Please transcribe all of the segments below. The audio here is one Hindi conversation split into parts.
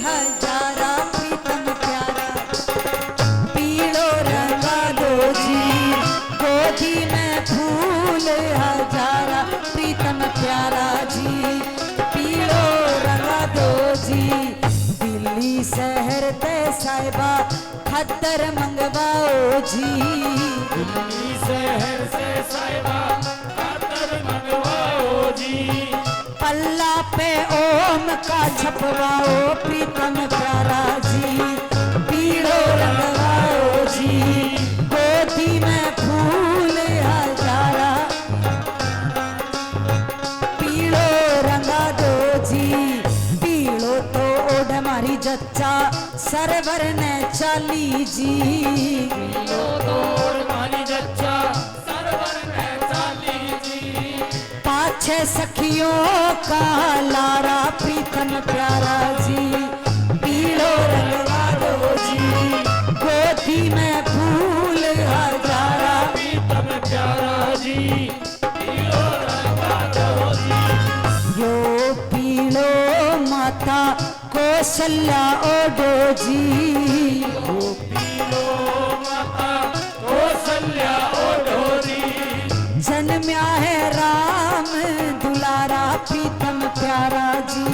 हजारा प्रीतम प्यारा, पीलो रंगा दो जी, गोदी में फूल हजारा प्रीतम प्यारा जी, पीलो रंगा दो जी। दिल्ली शहर ते साहिबा खद्दर मंगवाओ जी, दिल्ली शहर से साहिबा खद्दर मंगवाओ जी, पल्ला पे ओम का छपवाओ प्रीतम प्यारा जी, पीलो रंगवाओ जी, गोदी में फूल हजारा, पीलो रंगा दो जी। पीलो तो ओढ़ मारी जच्चा सरवर ने चाली जी, पीलो तोड़ माली जच्चा सरवर में चाली जी, पाछे सखियों का लारा प्रीतम प्यारा जी, पीलो रंगवा दो जी, गोदी में फूल हजारा प्रीतम प्यारा जी, पीलो रंगा दो जी। यो पीलो माता कौशल्या ओडो जी, ओ पीलो माता कौशल्या ओढ़ो जी, जन्म्या है राम दुलारा प्रीतम प्यारा जी,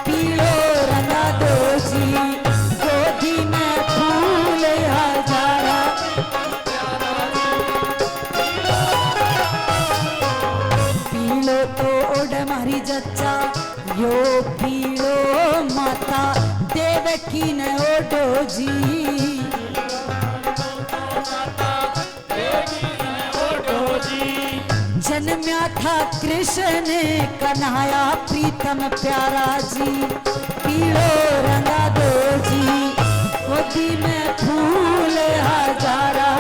पीलो रंगा दो जी, गोदी में फूल हजारा, पीलो तो ओढ़ मारी जच्चा यो पीलो माता देवकी ने ओढ़ो जी, ओढ़ो जी, जन्म्या था कृष्ण कन्हैया प्रीतम प्यारा जी, पीलो रंगा दो जी, गोदी में फूल हजारा,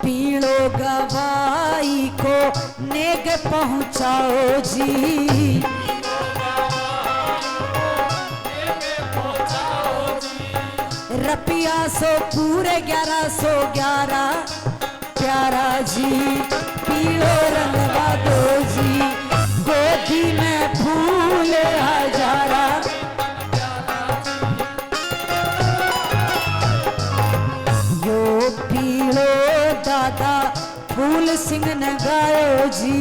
पीलो गवाई को नेग पहुंचाओ जी, रपिया सो पूरे 1111 प्यारा जी, पीलो रंगवा दो जी, गोदी में फूल हजारा, यो पीलो दादा फूल सिंह ने गायो जी,